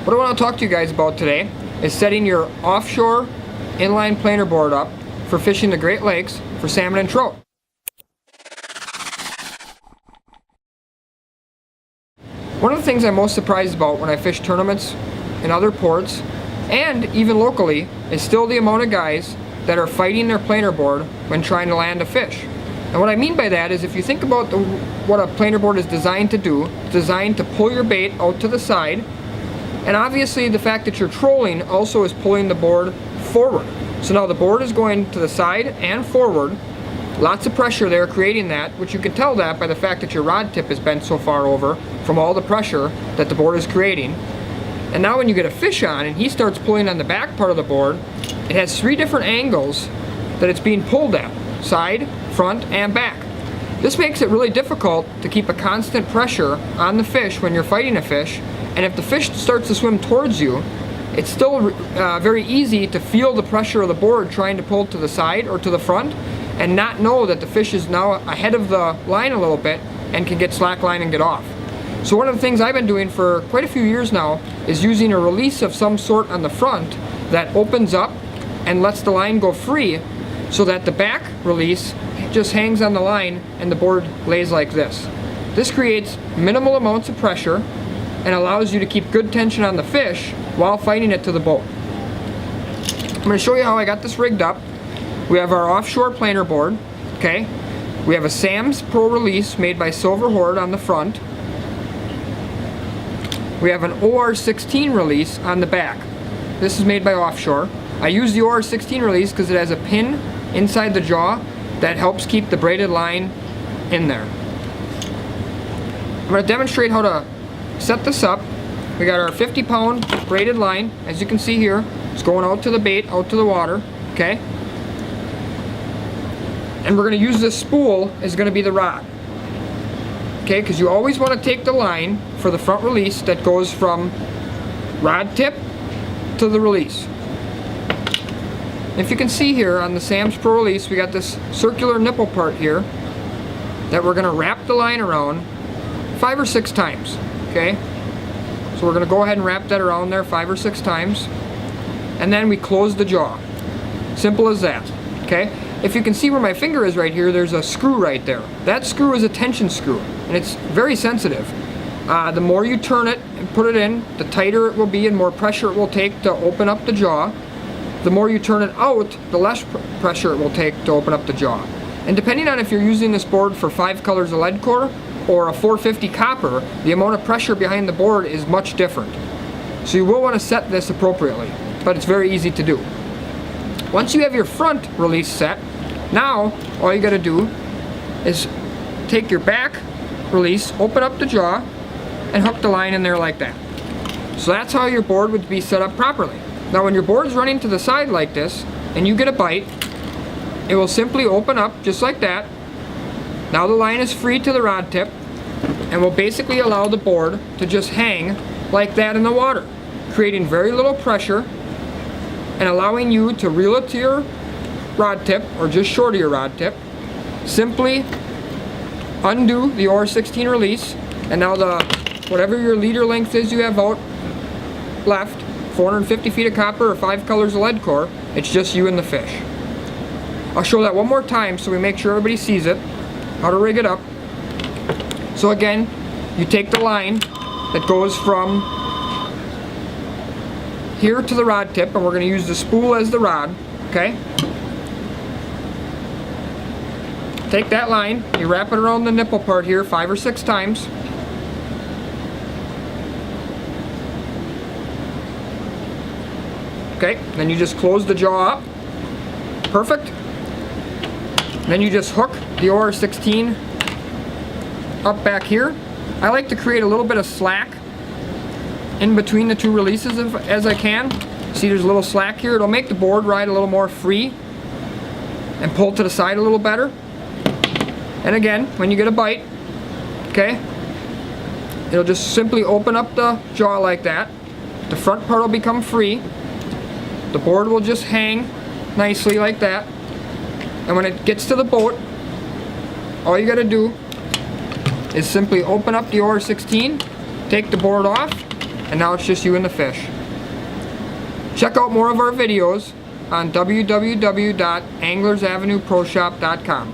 What I want to talk to you guys about today is setting your offshore inline planer board up for fishing the Great Lakes for salmon and trout. One of the things I'm most surprised about when I fish tournaments in other ports and even locally is still the amount of guys that are fighting their planer board when trying to land a fish. And what I mean by that is if you think about what a planer board is designed to do, it's designed to pull your bait out to the side, and obviously the fact that you're trolling also is pulling the board forward. So now the board is going to the side and forward, lots of pressure there creating that, which you can tell that by the fact that your rod tip is bent so far over from all the pressure that the board is creating. And now when you get a fish on and he starts pulling on the back part of the board, it has 3 different angles that it's being pulled at: side, front, and back. This makes it really difficult to keep a constant pressure on the fish when you're fighting a fish, and if the fish starts to swim towards you, it's still very easy to feel the pressure of the board trying to pull to the side or to the front and not know that the fish is now ahead of the line a little bit and can get slack line and get off. So one of the things I've been doing for quite a few years now is using a release of some sort on the front that opens up and lets the line go free, so that the back release just hangs on the line and the board lays like this. This creates minimal amounts of pressure and allows you to keep good tension on the fish while fighting it to the boat. I'm going to show you how I got this rigged up. We have our offshore planer board, okay? We have a Sam's Pro release made by Silver Horde on the front. We have an OR16 release on the back. This is made by Offshore. I use the OR16 release because it has a pin inside the jaw that helps keep the braided line in there. I'm going to demonstrate how to set this up. We got our 50-pound braided line, as you can see here. It's going out to the bait, out to the water, okay? And we're going to use this spool as going to be the rod, okay? Because you always want to take the line for the front release that goes from rod tip to the release. If you can see here on the Sam's Pro release, we got this circular nipple part here that we're going to wrap the line around 5 or 6 times, okay? So we're going to go ahead and wrap that around there 5 or 6 times, and then we close the jaw. Simple as that, okay? If you can see where my finger is right here, there's a screw right there. That screw is a tension screw, and it's very sensitive. The more you turn it and put it in, the tighter it will be and more pressure it will take to open up the jaw. The more you turn it out, the less pressure it will take to open up the jaw. And depending on if you're using this board for 5 colors of lead core or a 450 copper, the amount of pressure behind the board is much different. So you will want to set this appropriately, but it's very easy to do. Once you have your front release set, now all you got to do is take your back release, open up the jaw, and hook the line in there like that. So that's how your board would be set up properly. Now when your board's running to the side like this, and you get a bite, it will simply open up just like that. Now the line is free to the rod tip, and will basically allow the board to just hang like that in the water, creating very little pressure, and allowing you to reel it to your rod tip, or just short of your rod tip. Simply undo the OR16 release, and now whatever your leader length is you have out left, 450 feet of copper or 5 colors of lead core, it's just you and the fish. I'll show that one more time so we make sure everybody sees it, how to rig it up. So again, you take the line that goes from here to the rod tip, and we're going to use the spool as the rod, okay? Take that line, you wrap it around the nipple part here 5 or 6 times. Okay, then you just close the jaw up. Perfect. Then you just hook the OR16 up back here. I like to create a little bit of slack in between the 2 releases as I can. See, there's a little slack here. It'll make the board ride a little more free and pull to the side a little better. And again, when you get a bite, okay, it'll just simply open up the jaw like that. The front part will become free. The board will just hang nicely like that. And when it gets to the boat, all you got to do is simply open up the OR16, take the board off, and now it's just you and the fish. Check out more of our videos on www.anglersavenueproshop.com.